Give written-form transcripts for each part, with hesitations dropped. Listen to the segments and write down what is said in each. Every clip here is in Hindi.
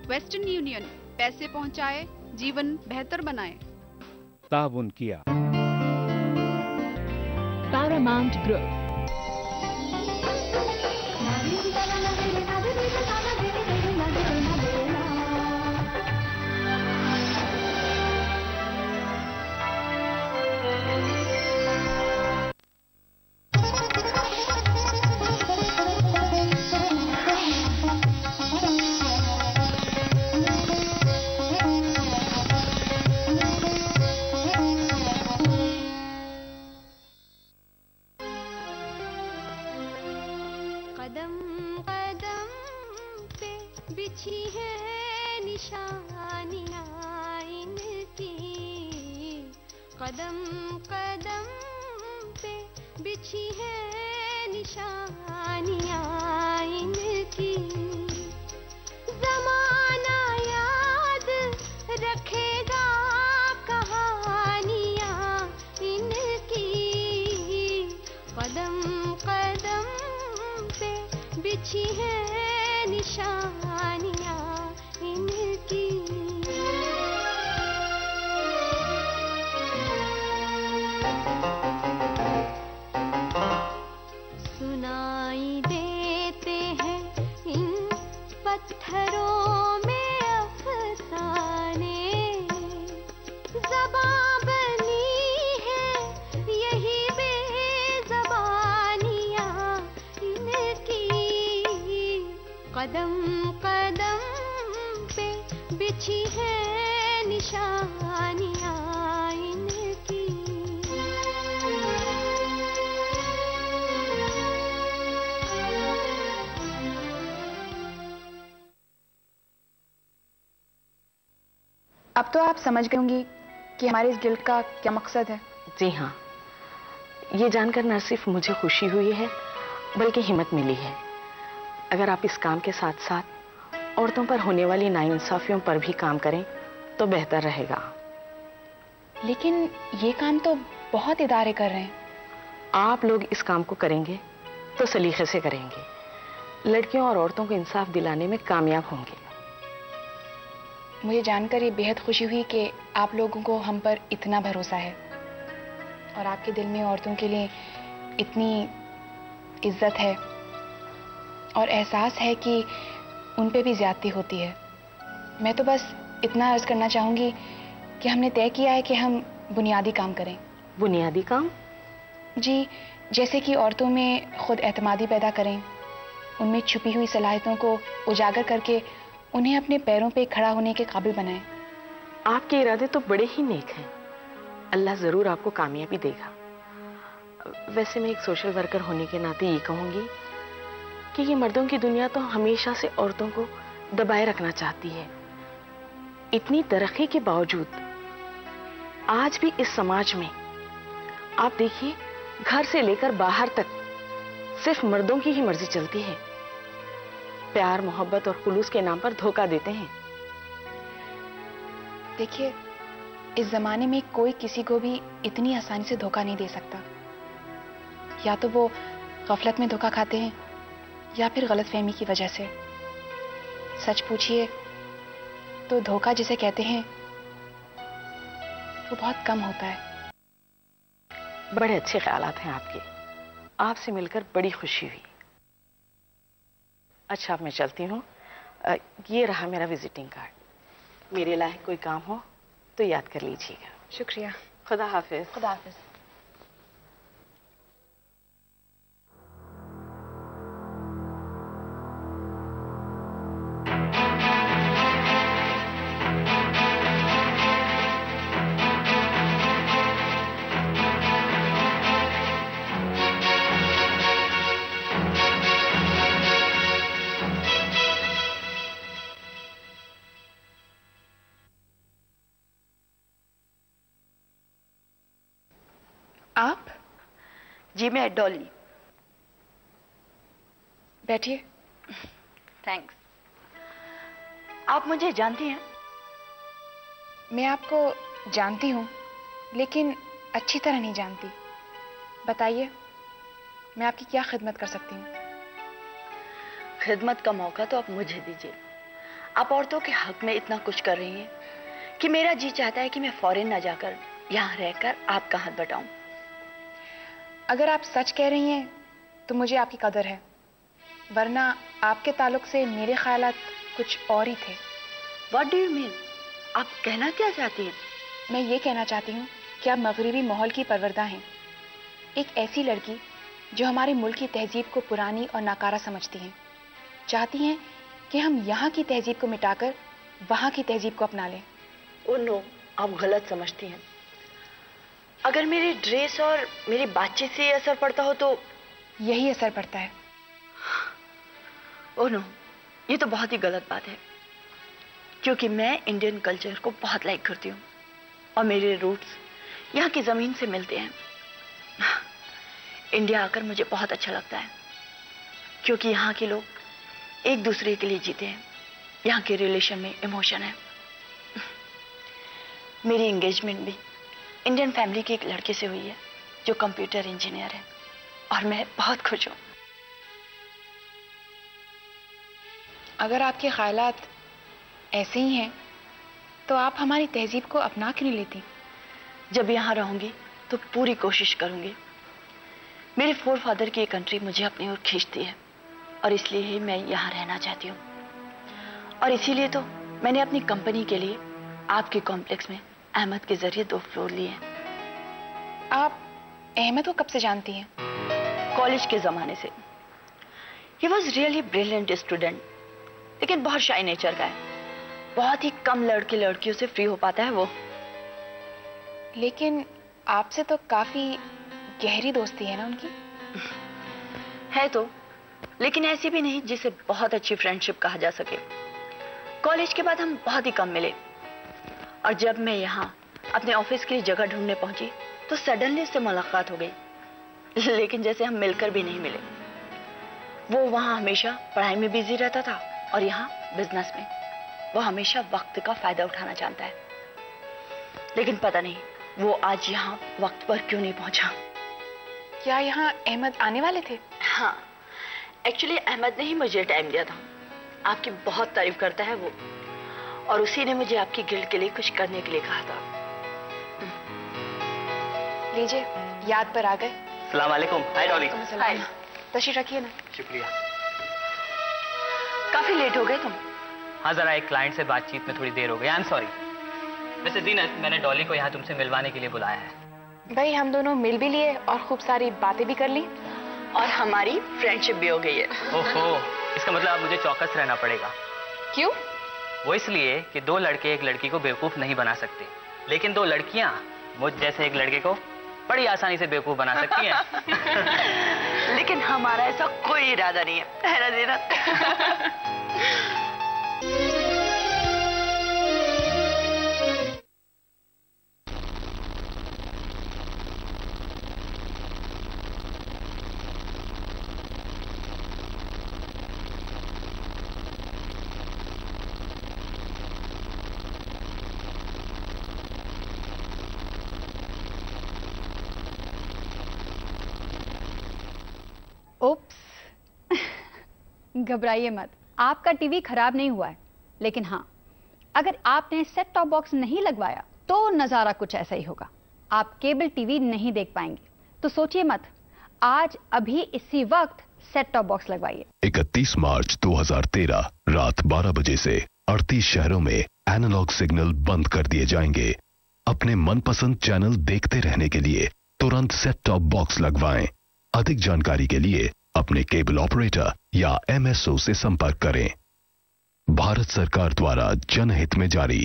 वेस्टर्न यूनियन, पैसे पहुंचाए, जीवन बेहतर बनाए। ताउन किया। Paramount group. कदम कदम पे बिछी है निशानियां इनकी। अब तो आप समझ गई होंगी कि हमारे इस गिल्ड का क्या मकसद है। जी हाँ, ये जानकर न सिर्फ मुझे खुशी हुई है बल्कि हिम्मत मिली है। अगर आप इस काम के साथ साथ औरतों पर होने वाली नाइंसाफियों पर भी काम करें तो बेहतर रहेगा। लेकिन ये काम तो बहुत इदारे कर रहे हैं। आप लोग इस काम को करेंगे तो सलीके से करेंगे, लड़कियों और औरतों को इंसाफ दिलाने में कामयाब होंगे। मुझे जानकर ये बेहद खुशी हुई कि आप लोगों को हम पर इतना भरोसा है और आपके दिल में औरतों के लिए इतनी इज्जत है और एहसास है कि उन पे भी ज्यादती होती है। मैं तो बस इतना अर्ज करना चाहूंगी कि हमने तय किया है कि हम बुनियादी काम करें। बुनियादी काम? जी, जैसे कि औरतों में खुद एतमादी पैदा करें, उनमें छुपी हुई सलाहियतों को उजागर करके उन्हें अपने पैरों पे खड़ा होने के काबिल बनाएं। आपके इरादे तो बड़े ही नेक हैं। अल्लाह जरूर आपको कामयाबी देगा। वैसे मैं एक सोशल वर्कर होने के नाते ये कहूंगी कि ये मर्दों की दुनिया तो हमेशा से औरतों को दबाए रखना चाहती है। इतनी तरक्की के बावजूद आज भी इस समाज में आप देखिए, घर से लेकर बाहर तक सिर्फ मर्दों की ही मर्जी चलती है। प्यार, मोहब्बत और खुलूस के नाम पर धोखा देते हैं। देखिए, इस जमाने में कोई किसी को भी इतनी आसानी से धोखा नहीं दे सकता। या तो वो गफलत में धोखा खाते हैं या फिर गलतफहमी की वजह से। सच पूछिए तो धोखा जिसे कहते हैं वो बहुत कम होता है। बड़े अच्छे ख्यालात हैं आपके। आपसे मिलकर बड़ी खुशी हुई। अच्छा, अब मैं चलती हूँ। ये रहा मेरा विजिटिंग कार्ड। मेरे लायक कोई काम हो तो याद कर लीजिएगा। शुक्रिया। खुदा हाफिज। खुदा हाफिज। आप? जी, मैं डॉली। बैठिए। थैंक्स। आप मुझे जानती हैं? मैं आपको जानती हूँ लेकिन अच्छी तरह नहीं जानती। बताइए, मैं आपकी क्या खिदमत कर सकती हूँ? खिदमत का मौका तो आप मुझे दीजिए। आप औरतों के हक में इतना कुछ कर रही हैं कि मेरा जी चाहता है कि मैं फॉरेन ना जाकर यहाँ रहकर आपका हाथ बटाऊं। अगर आप सच कह रही हैं तो मुझे आपकी कदर है, वरना आपके ताल्लुक से मेरे ख्यालात कुछ और ही थे। What do you mean? आप कहना क्या चाहती हैं? मैं ये कहना चाहती हूँ कि आप मगरिबी माहौल की परवरदा हैं, एक ऐसी लड़की जो हमारे मुल्क की तहजीब को पुरानी और नाकारा समझती हैं, चाहती हैं कि हम यहाँ की तहजीब को मिटाकर वहाँ की तहजीब को अपना लें। ओह नो, आप गलत समझती हैं। अगर मेरी ड्रेस और मेरी बातचीत से असर पड़ता हो तो यही असर पड़ता है। ओह नो, ये तो बहुत ही गलत बात है, क्योंकि मैं इंडियन कल्चर को बहुत लाइक करती हूँ और मेरे रूट्स यहाँ की जमीन से मिलते हैं। इंडिया आकर मुझे बहुत अच्छा लगता है, क्योंकि यहाँ के लोग एक दूसरे के लिए जीते हैं। यहाँ के रिलेशन में इमोशन है। मेरी एंगेजमेंट भी इंडियन फैमिली की एक लड़के से हुई है जो कंप्यूटर इंजीनियर है, और मैं बहुत खुश हूँ। अगर आपके ख्यालात ऐसे ही हैं तो आप हमारी तहजीब को अपना क्यों नहीं लेती? जब यहाँ रहूंगी तो पूरी कोशिश करूंगी। मेरे फोर फादर की ये कंट्री मुझे अपनी ओर खींचती है, और इसलिए ही मैं यहाँ रहना चाहती हूँ। और इसीलिए तो मैंने अपनी कंपनी के लिए आपके कॉम्प्लेक्स में अहमद के जरिए 2 फ्लोर लिए हैं। आप अहमद को कब से जानती हैं? कॉलेज के जमाने से। He was really brilliant student, लेकिन बहुत शाई नेचर का है। बहुत ही कम लड़के लड़कियों से फ्री हो पाता है वो। लेकिन आपसे तो काफी गहरी दोस्ती है ना उनकी? है तो, लेकिन ऐसी भी नहीं जिसे बहुत अच्छी फ्रेंडशिप कहा जा सके। कॉलेज के बाद हम बहुत ही कम मिले, और जब मैं यहाँ अपने ऑफिस के लिए जगह ढूंढने पहुंची तो सडनली उससे मुलाकात हो गई, लेकिन जैसे हम मिलकर भी नहीं मिले। वो वहाँ हमेशा पढ़ाई में बिजी रहता था और यहाँ बिजनेस में। वो हमेशा वक्त का फायदा उठाना चाहता है, लेकिन पता नहीं वो आज यहाँ वक्त पर क्यों नहीं पहुंचा। क्या यहाँ अहमद आने वाले थे? हाँ, एक्चुअली अहमद ने ही मुझे टाइम दिया था। आपकी बहुत तारीफ करता है वो, और उसी ने मुझे आपकी गिल्ड के लिए कुछ करने के लिए कहा था। लीजिए, याद पर आ गए। अस्सलाम वालेकुम। हाय डॉली। हाय। तशरीफ रखिए ना। शुक्रिया। काफी लेट हो गए तुम। हाँ, जरा एक क्लाइंट से बातचीत में थोड़ी देर हो गई। I am sorry. वैसे जीनत, मैंने डॉली को यहाँ तुमसे मिलवाने के लिए बुलाया है। भाई, हम दोनों मिल भी लिए और खूब सारी बातें भी कर ली, और हमारी फ्रेंडशिप भी हो गई है। ओहो, इसका मतलब अब मुझे चौकस रहना पड़ेगा। क्यों? वो इसलिए कि 2 लड़के एक लड़की को बेवकूफ नहीं बना सकते, लेकिन 2 लड़कियां मुझ जैसे एक लड़के को बड़ी आसानी से बेवकूफ बना सकती हैं। लेकिन हमारा ऐसा कोई इरादा नहीं है ना जीनत? ओप्स, घबराइए मत, आपका टीवी खराब नहीं हुआ है। लेकिन हाँ, अगर आपने सेट टॉप बॉक्स नहीं लगवाया तो नज़ारा कुछ ऐसा ही होगा। आप केबल टीवी नहीं देख पाएंगे। तो सोचिए मत, आज अभी इसी वक्त सेट टॉप बॉक्स लगवाइए। 31 मार्च 2013 रात 12 बजे से 38 शहरों में एनालॉग सिग्नल बंद कर दिए जाएंगे। अपने मनपसंद चैनल देखते रहने के लिए तुरंत सेट टॉप बॉक्स लगवाएं। अधिक जानकारी के लिए अपने केबल ऑपरेटर या एमएसओ से संपर्क करें। भारत सरकार द्वारा जनहित में जारी।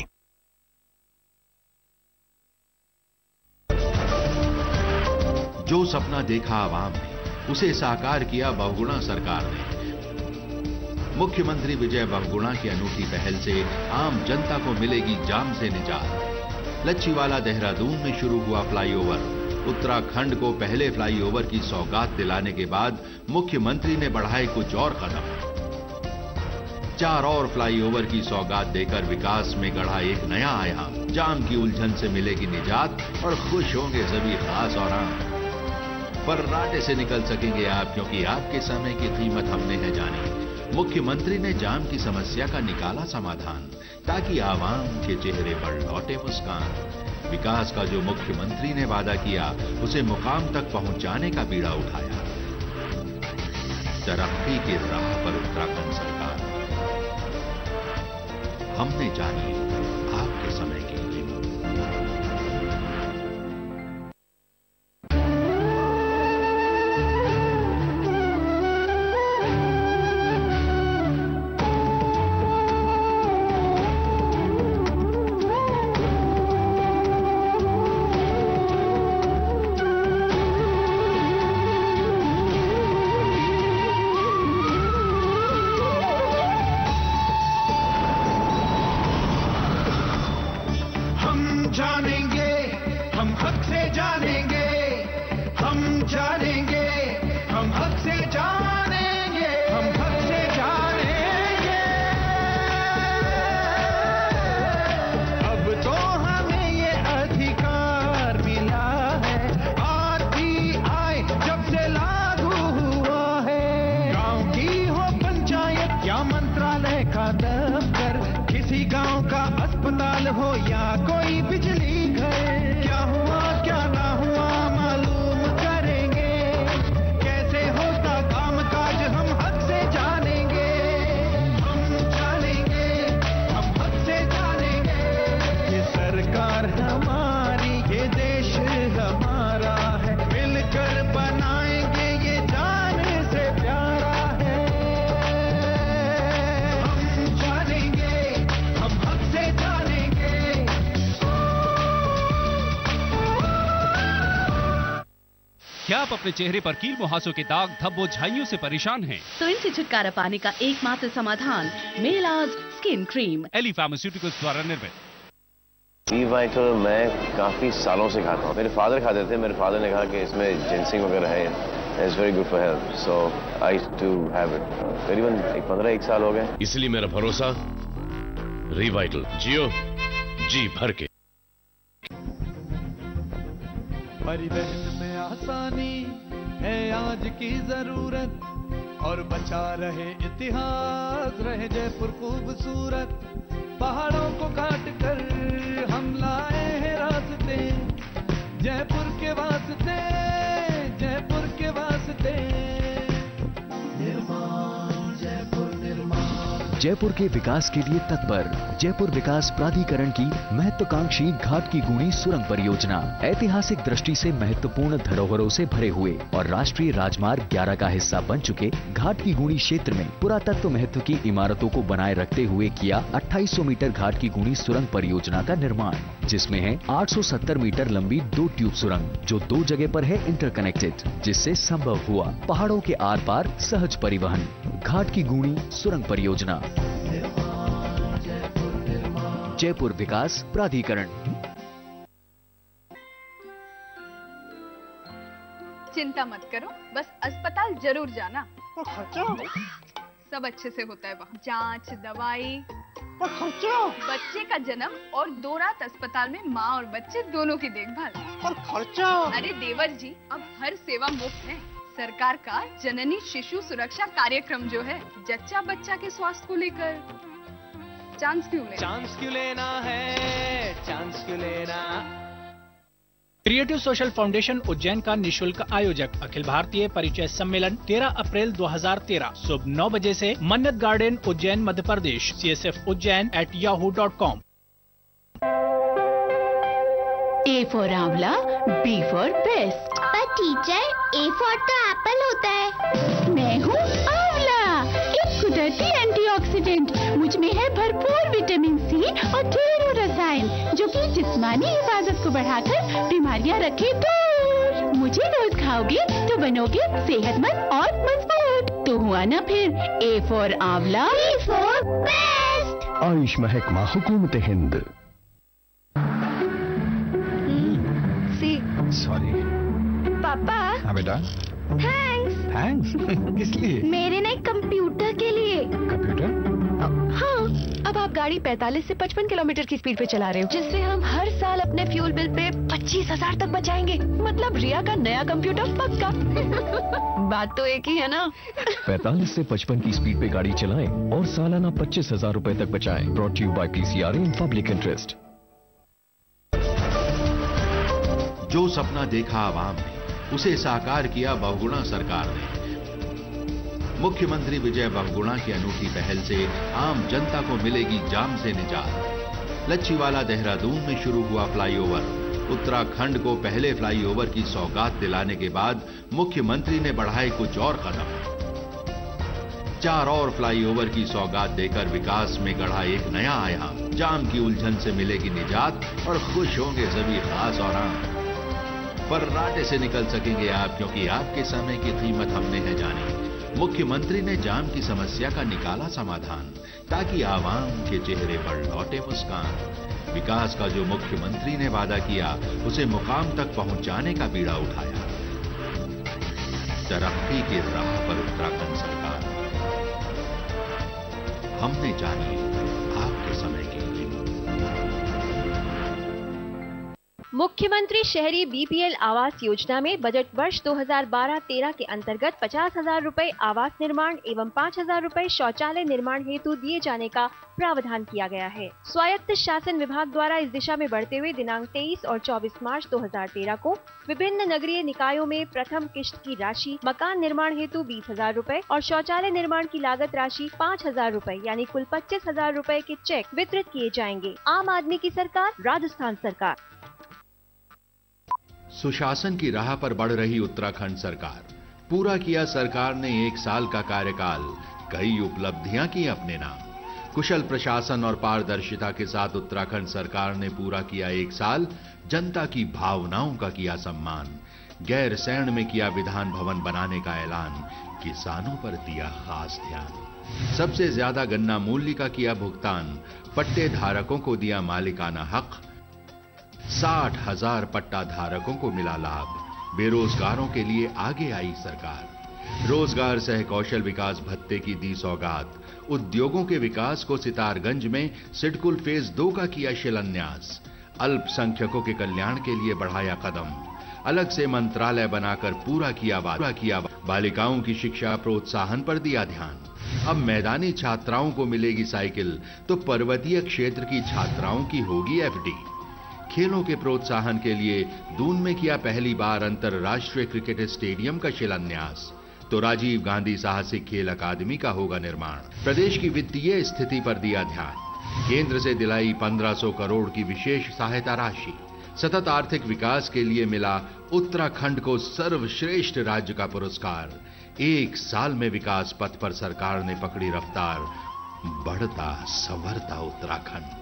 जो सपना देखा आवाम ने, उसे साकार किया बहुगुणा सरकार ने। मुख्यमंत्री विजय बहुगुणा की अनूठी पहल से आम जनता को मिलेगी जाम से निजात। लच्छीवाला देहरादून में शुरू हुआ फ्लाईओवर। उत्तराखंड को पहले फ्लाईओवर की सौगात दिलाने के बाद मुख्यमंत्री ने बढ़ाए कुछ और कदम। 4 और फ्लाईओवर की सौगात देकर विकास में गढ़ा एक नया आयाम। जाम की उलझन से मिलेगी निजात और खुश होंगे सभी खास और आम। फर्राटे से निकल सकेंगे आप, क्योंकि आपके समय की कीमत हमने है जानी। मुख्यमंत्री ने जाम की समस्या का निकाला समाधान, ताकि आवाम के चेहरे पर लौटे मुस्कान। विकास का जो मुख्यमंत्री ने वादा किया, उसे मुकाम तक पहुंचाने का बीड़ा उठाया। तरक्की की राह पर उत्तराखंड सरकार। हमने जानी आपके समय की कीमत। क्या आप अपने चेहरे पर कील मुहासों के दाग, धब्बों, झाइयों से परेशान हैं? तो इनसे छुटकारा पाने का एकमात्र समाधान मेलाज स्किन क्रीम, एली फार्मास्यूटिकल्स द्वारा निर्मित। रीवाइटल मैं काफी सालों से खाता हूँ। मेरे फादर खाते थे। मेरे फादर ने कहा कि इसमें जिंसिंग वगैरह है, it's very good for health, so I used to have it. करीबन 15-1 साल हो गए। इसलिए मेरा भरोसा रीवाइटल। जियो जी भर के। परिवहन में आसानी है आज की जरूरत, और बचा रहे इतिहास, रहे जयपुर खूबसूरत। पहाड़ों को काट कर हम लाए हैं रास्ते, जयपुर के वास्ते, जयपुर के वास्ते। निर्माण जयपुर निर्माण। जयपुर के विकास के लिए तत्पर जयपुर विकास प्राधिकरण की महत्वाकांक्षी घाट की गुणी सुरंग परियोजना ऐतिहासिक दृष्टि से महत्वपूर्ण धरोहरों से भरे हुए और राष्ट्रीय राजमार्ग 11 का हिस्सा बन चुके घाट की गुणी क्षेत्र में पुरातत्व महत्व की इमारतों को बनाए रखते हुए किया 2800 मीटर घाट की गुणी सुरंग परियोजना का निर्माण, जिसमें है 870 मीटर लंबी 2 ट्यूब सुरंग जो 2 जगह पर है इंटरकनेक्टेड, जिससे संभव हुआ पहाड़ों के आर पार सहज परिवहन। घाट की गुणी सुरंग परियोजना। जयपुर विकास प्राधिकरण। चिंता मत करो, बस अस्पताल जरूर जाना। सब अच्छे से होता है वहाँ, जांच, दवाई, बच्चे का जन्म और 2 रात अस्पताल में माँ और बच्चे दोनों की देखभाल। और खर्चा? अरे देवर जी, अब हर सेवा मुफ्त है। सरकार का जननी शिशु सुरक्षा कार्यक्रम जो है, जच्चा बच्चा के स्वास्थ्य को लेकर चांस क्यों लेना है, चांस क्यों लेना। क्रिएटिव सोशल फाउंडेशन उज्जैन का निशुल्क आयोजक अखिल भारतीय परिचय सम्मेलन 13 अप्रैल 2013 सुबह 9 बजे से मन्नत garden Ujjain Madhya Pradesh. csfujjain@yahoo.com। A for आंवला, B for बेस्ट। पर टीचर, A for तो एप्पल होता है। मैं हूँ आंवला, एक कुदरती एंटीऑक्सीडेंट। मुझ में है भरपूर विटामिन सी और ढेरों रसायन जो कि जिस्मानी हिफाजत को बढ़ाकर बीमारियाँ रखे दूर। मुझे रोज खाओगे तो बनोगे सेहतमंद और मजबूत। तो हुआ ना फिर A for आंवला, B for बेस्ट। आयुष महकमा हुकूमत हिंद। सॉरी पापा। हाँ बेटा। थैंक्स। थैंक्स किस लिए? मेरे नए कंप्यूटर के लिए। कंप्यूटर? हाँ, अब आप गाड़ी 45 से 55 किलोमीटर की स्पीड पे चला रहे हो, जिससे हम हर साल अपने फ्यूल बिल पे 25,000 तक बचाएंगे। मतलब रिया का नया कंप्यूटर पक्का। बात तो एक ही है ना। 45 से 55 की स्पीड पे गाड़ी चलाएं और सालाना 25,000 रुपए तक बचाएं। Brought you by PCRA in public interest. जो सपना देखा आवाम ने, उसे साकार किया बहुगुणा सरकार ने। मुख्यमंत्री विजय बहुगुणा की अनूठी पहल से आम जनता को मिलेगी जाम से निजात। लच्छीवाला देहरादून में शुरू हुआ फ्लाईओवर। उत्तराखंड को पहले फ्लाईओवर की सौगात दिलाने के बाद मुख्यमंत्री ने बढ़ाए कुछ और कदम। 4 और फ्लाईओवर की सौगात देकर विकास में गढ़ा एक नया आयाम। जाम की उलझन से मिलेगी निजात और खुश होंगे सभी खास और आम। फर्राटे से निकल सकेंगे आप, क्योंकि आपके समय की कीमत हमने है जानी। मुख्यमंत्री ने जाम की समस्या का निकाला समाधान, ताकि आवाम के चेहरे पर लौटे मुस्कान। विकास का जो मुख्यमंत्री ने वादा किया, उसे मुकाम तक पहुंचाने का बीड़ा उठाया। तरक्की की राह पर उत्तराखंड सरकार। हमने जानी आपके समय की कीमत। मुख्यमंत्री शहरी बीपीएल आवास योजना में बजट वर्ष 2012-13 के अंतर्गत 50,000 रुपए आवास निर्माण एवं 5,000 रुपए शौचालय निर्माण हेतु दिए जाने का प्रावधान किया गया है। स्वायत्त शासन विभाग द्वारा इस दिशा में बढ़ते हुए दिनांक 23 और 24 मार्च 2013 को विभिन्न नगरीय निकायों में प्रथम किश्त की राशि मकान निर्माण हेतु 20,000 रुपए और शौचालय निर्माण की लागत राशि 5,000 रुपए यानी कुल 25,000 रुपए के चेक वितरित किए जाएंगे। आम आदमी की सरकार, राजस्थान सरकार। सुशासन की राह पर बढ़ रही उत्तराखंड सरकार। पूरा किया सरकार ने 1 साल का कार्यकाल, कई उपलब्धियां की अपने नाम। कुशल प्रशासन और पारदर्शिता के साथ उत्तराखंड सरकार ने पूरा किया 1 साल, जनता की भावनाओं का किया सम्मान। गैरसैंण में किया विधान भवन बनाने का ऐलान, किसानों पर दिया खास ध्यान। सबसे ज्यादा गन्ना मूल्य का किया भुगतान, पट्टे धारकों को दिया मालिकाना हक। 60,000 पट्टा धारकों को मिला लाभ। बेरोजगारों के लिए आगे आई सरकार। रोजगार सह कौशल विकास भत्ते की दी सौगात। उद्योगों के विकास को सितारगंज में सिडकुल फेज 2 का किया शिलान्यास। अल्पसंख्यकों के कल्याण के लिए बढ़ाया कदम। अलग से मंत्रालय बनाकर पूरा किया बालिकाओं की शिक्षा प्रोत्साहन पर दिया ध्यान। अब मैदानी छात्राओं को मिलेगी साइकिल, तो पर्वतीय क्षेत्र की छात्राओं की होगी एफडी। खेलों के प्रोत्साहन के लिए दून में किया पहली बार अंतरराष्ट्रीय क्रिकेट स्टेडियम का शिलान्यास। तो राजीव गांधी साहसिक खेल अकादमी का होगा निर्माण। प्रदेश की वित्तीय स्थिति पर दिया ध्यान। केंद्र से दिलाई 1500 करोड़ की विशेष सहायता राशि। सतत आर्थिक विकास के लिए मिला उत्तराखंड को सर्वश्रेष्ठ राज्य का पुरस्कार। 1 साल में विकास पथ पर सरकार ने पकड़ी रफ्तार। बढ़ता संवरता उत्तराखंड।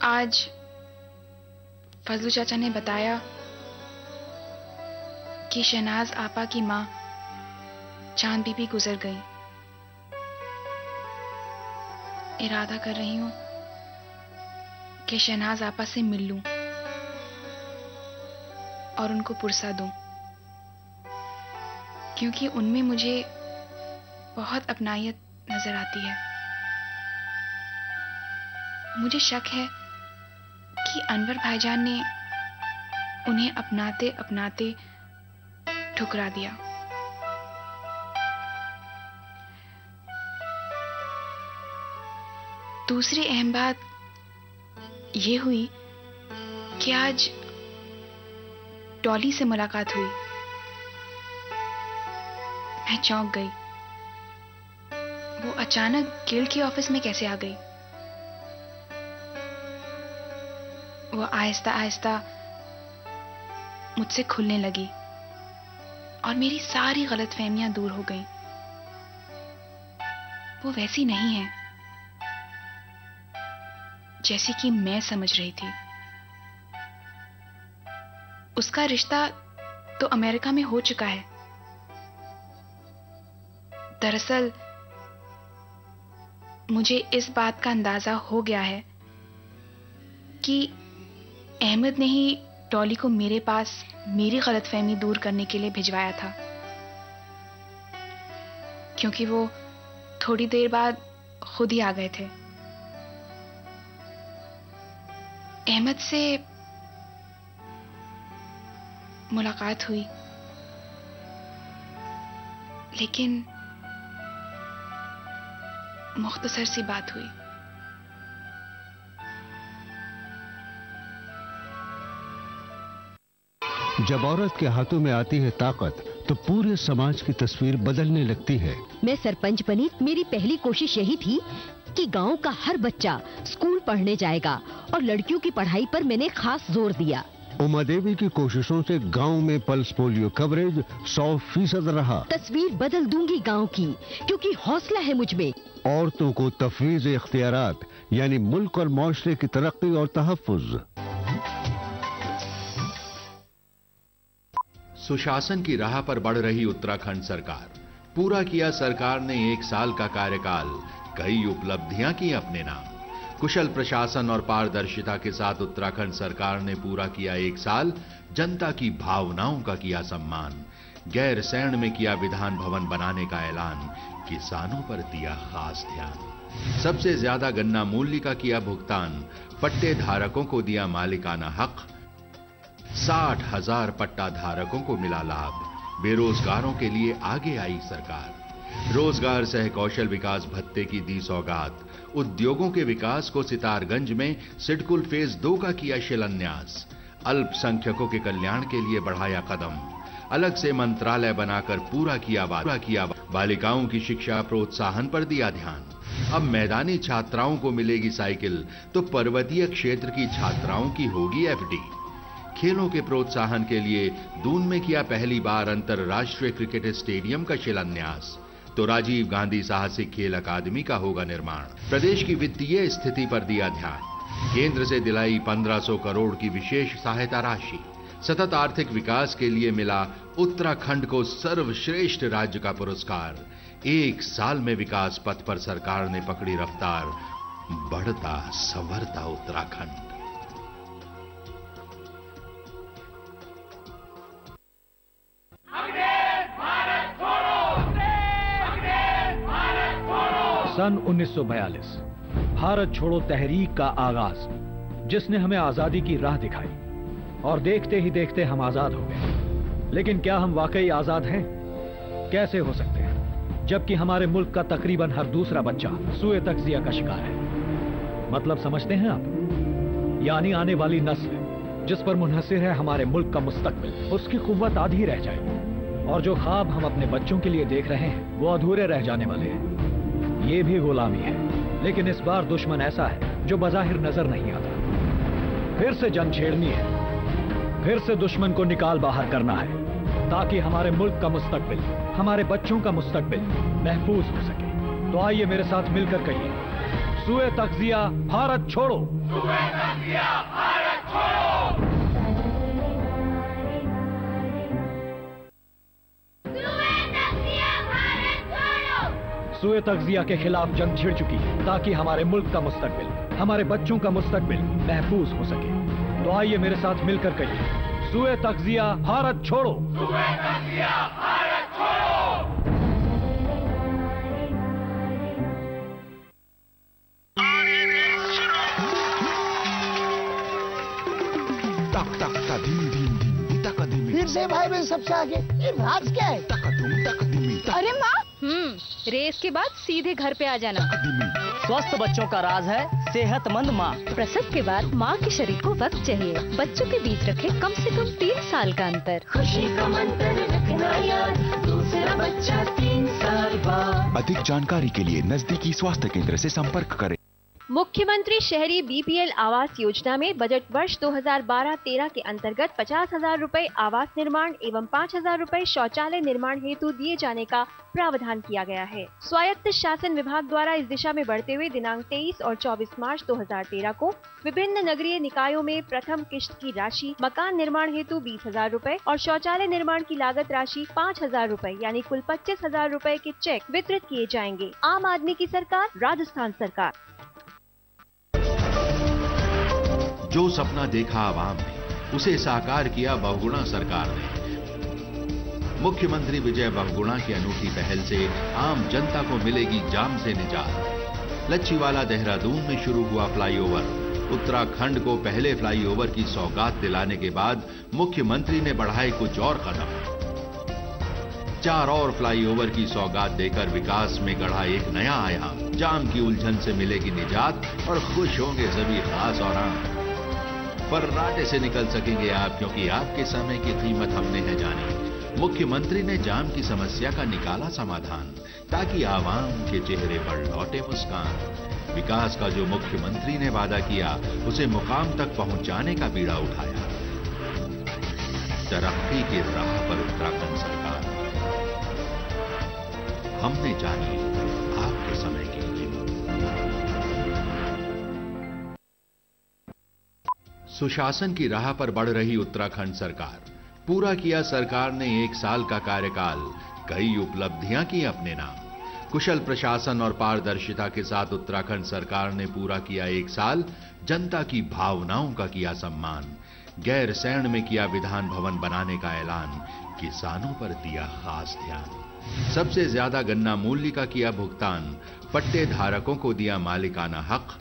आज फजलू चाचा ने बताया कि शहनाज आपा की मां चांद बीबी गुजर गई। इरादा कर रही हूं कि शहनाज आपा से मिल लूं और उनको पुरसा दूं, क्योंकि उनमें मुझे बहुत अपनायत नजर आती है। मुझे शक है कि अनवर भाईजान ने उन्हें अपनाते अपनाते ठुकरा दिया। दूसरी अहम बात यह हुई कि आज डॉली से मुलाकात हुई। मैं चौंक गई। वो अचानक गिल्ड के ऑफिस में कैसे आ गई? वो आहिस्ता आहिस्ता मुझसे खुलने लगी और मेरी सारी गलतफहमियां दूर हो गईं। वो वैसी नहीं है जैसी कि मैं समझ रही थी। उसका रिश्ता तो अमेरिका में हो चुका है। दरअसल मुझे इस बात का अंदाजा हो गया है कि अहमद ने ही डॉली को मेरे पास मेरी गलतफहमी दूर करने के लिए भिजवाया था, क्योंकि वो थोड़ी देर बाद खुद ही आ गए थे। अहमद से मुलाकात हुई, लेकिन मुख्तसर सी बात हुई। जब औरत के हाथों में आती है ताकत तो पूरे समाज की तस्वीर बदलने लगती है। मैं सरपंच बनी, मेरी पहली कोशिश यही थी कि गांव का हर बच्चा स्कूल पढ़ने जाएगा और लड़कियों की पढ़ाई पर मैंने खास जोर दिया। उमा देवी की कोशिशों से गांव में पल्स पोलियो कवरेज 100% रहा। तस्वीर बदल दूंगी गांव की, क्योंकि हौसला है मुझ में। औरतों को तफवीज इख्तियारात यानी मुल्क और माशरे की तरक्की और तहफ्फुज। सुशासन की राह पर बढ़ रही उत्तराखंड सरकार। पूरा किया सरकार ने 1 साल का कार्यकाल, कई उपलब्धियां की अपने नाम। कुशल प्रशासन और पारदर्शिता के साथ उत्तराखंड सरकार ने पूरा किया 1 साल, जनता की भावनाओं का किया सम्मान। गैरसैंण में किया विधान भवन बनाने का ऐलान, किसानों पर दिया खास ध्यान। सबसे ज्यादा गन्ना मूल्य का किया भुगतान, पट्टे धारकों को दिया मालिकाना हक। 60,000 पट्टा धारकों को मिला लाभ। बेरोजगारों के लिए आगे आई सरकार। रोजगार सह कौशल विकास भत्ते की दी सौगात। उद्योगों के विकास को सितारगंज में सिडकुल फेज 2 का किया शिलान्यास। अल्पसंख्यकों के कल्याण के लिए बढ़ाया कदम। अलग से मंत्रालय बनाकर पूरा किया बालिकाओं की शिक्षा प्रोत्साहन पर दिया ध्यान। अब मैदानी छात्राओं को मिलेगी साइकिल तो पर्वतीय क्षेत्र की छात्राओं की होगी एफडी। खेलों के प्रोत्साहन के लिए दून में किया पहली बार अंतरराष्ट्रीय क्रिकेट स्टेडियम का शिलान्यास। तो राजीव गांधी साहसिक खेल अकादमी का होगा निर्माण। प्रदेश की वित्तीय स्थिति पर दिया ध्यान। केंद्र से दिलाई 1500 करोड़ की विशेष सहायता राशि। सतत आर्थिक विकास के लिए मिला उत्तराखंड को सर्वश्रेष्ठ राज्य का पुरस्कार। 1 साल में विकास पथ पर सरकार ने पकड़ी रफ्तार। बढ़ता संवरता उत्तराखंड। सन 1942 भारत छोड़ो तहरीक का आगाज, जिसने हमें आजादी की राह दिखाई और देखते ही देखते हम आजाद हो गए। लेकिन क्या हम वाकई आजाद हैं? कैसे हो सकते हैं जबकि हमारे मुल्क का तकरीबन हर दूसरा बच्चा सुए तग़ज़िया का शिकार है। मतलब समझते हैं आप? यानी आने वाली नस्ल जिस पर मुनहसिर है हमारे मुल्क का मुस्तकबिल, उसकी कुव्वत आधी रह जाएगी और जो ख्वाब हम अपने बच्चों के लिए देख रहे हैं वो अधूरे रह जाने वाले हैं। ये भी गुलामी है, लेकिन इस बार दुश्मन ऐसा है जो बज़ाहिर नजर नहीं आता। फिर से जंग छेड़नी है, फिर से दुश्मन को निकाल बाहर करना है ताकि हमारे मुल्क का मुस्तकबिल, हमारे बच्चों का मुस्तकबिल महफूज हो सके। तो आइए मेरे साथ मिलकर कहिए, सुए तग़ज़िया भारत छोड़ो। सुए तग़ज़िया भारत छोड़ो। सुए तग़ज़िया के खिलाफ जंग छिड़ चुकी है ताकि हमारे मुल्क का मुस्तकबिल, हमारे बच्चों का मुस्तकबिल महफूज हो सके। तो आइए मेरे साथ मिलकर कहिए, सुए तग़ज़िया भारत छोड़ो। सुए तग़ज़िया भारत छोड़ो। तक तक ता धीम धीम धीम तक धीमी। फिर से भाई बहन सबसे आगे, ये राज क्या है? तक धीमी। अरे माँ, रेस के बाद सीधे घर पे आ जाना। स्वस्थ बच्चों का राज है सेहतमंद माँ। प्रसव के बाद माँ के शरीर को वक्त चाहिए। बच्चों के बीच रखे कम से कम 3 साल का अंतर। खुशी का मंत्र रखना याद, दूसरा बच्चा 3 साल बाद। अधिक जानकारी के लिए नजदीकी स्वास्थ्य केंद्र से संपर्क करें। मुख्यमंत्री शहरी बीपीएल आवास योजना में बजट वर्ष 2012-13 के अंतर्गत 50,000 रुपए आवास निर्माण एवं 5,000 रुपए शौचालय निर्माण हेतु दिए जाने का प्रावधान किया गया है। स्वायत्त शासन विभाग द्वारा इस दिशा में बढ़ते हुए दिनांक 23 और 24 मार्च 2013 को विभिन्न नगरीय निकायों में प्रथम किश्त की राशि मकान निर्माण हेतु 20,000 रुपए और शौचालय निर्माण की लागत राशि 5,000 रुपए यानी कुल 25,000 रुपए के चेक वितरित किए जाएंगे। आम आदमी की सरकार, राजस्थान सरकार। जो सपना देखा आवाम ने उसे साकार किया बहुगुणा सरकार ने। मुख्यमंत्री विजय बहुगुणा की अनूठी पहल से आम जनता को मिलेगी जाम से निजात। लच्छीवाला देहरादून में शुरू हुआ फ्लाईओवर। उत्तराखंड को पहले फ्लाईओवर की सौगात दिलाने के बाद मुख्यमंत्री ने बढ़ाए कुछ और कदम। 4 और फ्लाईओवर की सौगात देकर विकास में गढ़ा एक नया आयाम। जाम की उलझन से मिलेगी निजात और खुश होंगे सभी खास और आम। फर्राटे से निकल सकेंगे आप, क्योंकि आपके समय की कीमत हमने है जानी। मुख्यमंत्री ने जाम की समस्या का निकाला समाधान, ताकि आवाम के चेहरे पर लौटे मुस्कान। विकास का जो मुख्यमंत्री ने वादा किया, उसे मुकाम तक पहुंचाने का बीड़ा उठाया। तरक्की की राह पर उत्तराखंड सरकार। हमने जानी आपके समय की कीमत। सुशासन की राह पर बढ़ रही उत्तराखंड सरकार। पूरा किया सरकार ने 1 साल का कार्यकाल, कई उपलब्धियां की अपने नाम। कुशल प्रशासन और पारदर्शिता के साथ उत्तराखंड सरकार ने पूरा किया 1 साल। जनता की भावनाओं का किया सम्मान। गैरसैंण में किया विधान भवन बनाने का ऐलान। किसानों पर दिया खास ध्यान। सबसे ज्यादा गन्ना मूल्य का किया भुगतान। पट्टे धारकों को दिया मालिकाना हक।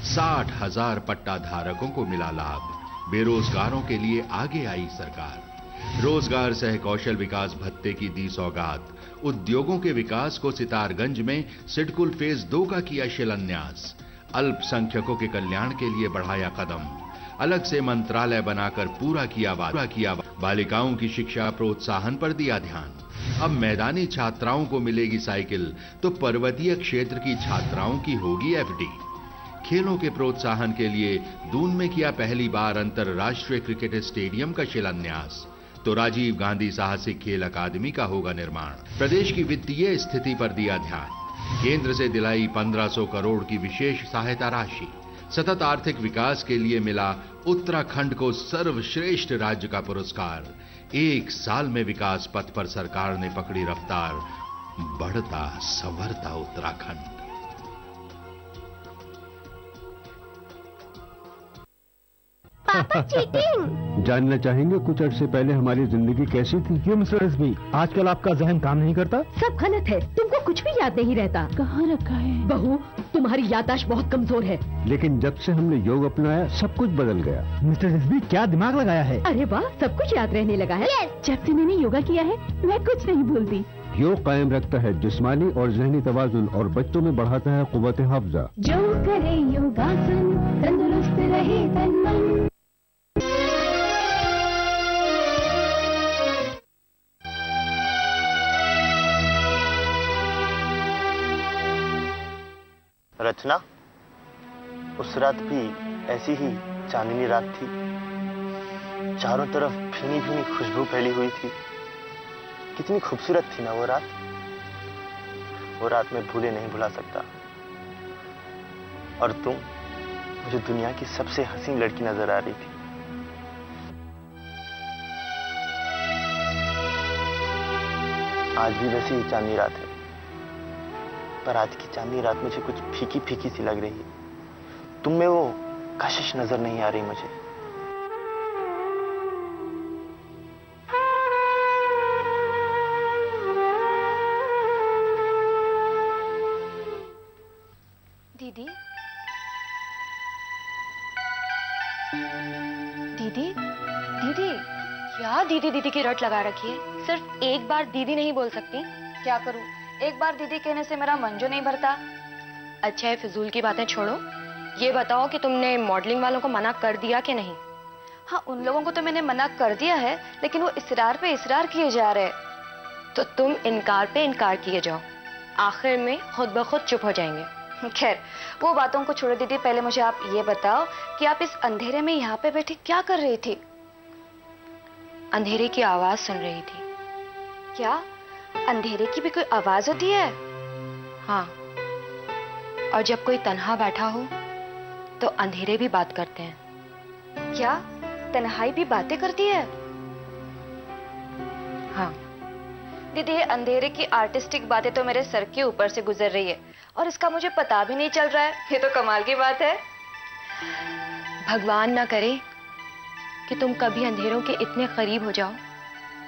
60,000 पट्टा धारकों को मिला लाभ। बेरोजगारों के लिए आगे आई सरकार। रोजगार सह कौशल विकास भत्ते की दी सौगात। उद्योगों के विकास को सितारगंज में सिडकुल फेज 2 का किया शिलान्यास। अल्पसंख्यकों के कल्याण के लिए बढ़ाया कदम। अलग से मंत्रालय बनाकर पूरा किया बालिकाओं की शिक्षा प्रोत्साहन पर दिया ध्यान। अब मैदानी छात्राओं को मिलेगी साइकिल, तो पर्वतीय क्षेत्र की छात्राओं की होगी एफडी। खेलों के प्रोत्साहन के लिए दून में किया पहली बार अंतरराष्ट्रीय क्रिकेट स्टेडियम का शिलान्यास। तो राजीव गांधी साहसिक खेल अकादमी का होगा निर्माण। प्रदेश की वित्तीय स्थिति पर दिया ध्यान। केंद्र से दिलाई 1500 करोड़ की विशेष सहायता राशि। सतत आर्थिक विकास के लिए मिला उत्तराखंड को सर्वश्रेष्ठ राज्य का पुरस्कार। 1 साल में विकास पथ पर सरकार ने पकड़ी रफ्तार। बढ़ता संवरता उत्तराखंड। पापा चीटिंग। जानना चाहेंगे कुछ अर्से पहले हमारी जिंदगी कैसी थी? क्यों मिस्टर एसबी, आजकल आपका जहन काम नहीं करता? सब गलत है, तुमको कुछ भी याद नहीं रहता। कहाँ रखा है? बहू, तुम्हारी याददाश्त बहुत कमजोर है। लेकिन जब से हमने योग अपनाया सब कुछ बदल गया। मिस्टर एसबी, क्या दिमाग लगाया है? अरे वाह, सब कुछ याद रहने लगा है। जब से मैंने योगा किया है मैं कुछ नहीं भूलती। योग कायम रखता है जिस्मानी और जहनी तवाजुन और बच्चों में बढ़ाता है कुव्वत हाफजा। जो करे योगासन तंदुरुस्त रहे तन मन। रचना, उस रात भी ऐसी ही चांदनी रात थी। चारों तरफ भीनी भीनी खुशबू फैली हुई थी। कितनी खूबसूरत थी ना वो रात। वो रात मैं भूले नहीं भुला सकता। और तुम मुझे दुनिया की सबसे हसीन लड़की नजर आ रही थी। आज भी वैसी ही चांदनी रात है, पर आज की चांदनी रात मुझे कुछ फीकी फीकी सी लग रही है। तुम में वो कशिश नजर नहीं आ रही मुझे। दीदी, दीदी, दीदी, क्या दीदी दीदी की रट लगा रखी है? सिर्फ एक बार दीदी नहीं बोल सकती? क्या करूं? एक बार दीदी कहने से मेरा मन जो नहीं भरता। अच्छा है, फिजूल की बातें छोड़ो। ये बताओ कि तुमने मॉडलिंग वालों को मना कर दिया कि नहीं? हाँ, उन लोगों को तो मैंने मना कर दिया है, लेकिन वो इसरार पे इसरार किए जा रहे। तो तुम इनकार पे इनकार किए जाओ, आखिर में खुद ब खुद चुप हो जाएंगे। खैर वो बातों को छोड़ दीदी, पहले मुझे आप ये बताओ कि आप इस अंधेरे में यहाँ पे बैठी क्या कर रही थी? अंधेरे की आवाज सुन रही थी। क्या अंधेरे की भी कोई आवाज होती है? हाँ, और जब कोई तन्हा बैठा हो तो अंधेरे भी बात करते हैं। क्या तन्हाई भी बातें करती है? हाँ दीदी, ये अंधेरे की आर्टिस्टिक बातें तो मेरे सर के ऊपर से गुजर रही है और इसका मुझे पता भी नहीं चल रहा है। ये तो कमाल की बात है। भगवान ना करे कि तुम कभी अंधेरों के इतने करीब हो जाओ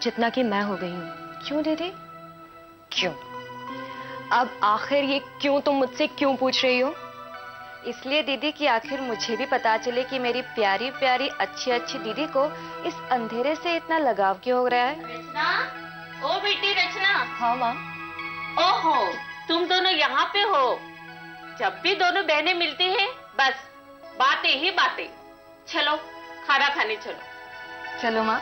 जितना कि मैं हो गई हूं। क्यों दीदी? क्यों? अब आखिर ये क्यों तुम मुझसे क्यों पूछ रही हो? इसलिए दीदी कि आखिर मुझे भी पता चले कि मेरी प्यारी प्यारी अच्छी अच्छी दीदी को इस अंधेरे से इतना लगाव क्यों हो रहा है। रचना, ओ बेटी रचना। हाँ माँ। ओहो, तुम दोनों यहाँ पे हो। जब भी दोनों बहनें मिलती हैं, बस बातें ही बातें। चलो खाना खाने चलो। चलो माँ।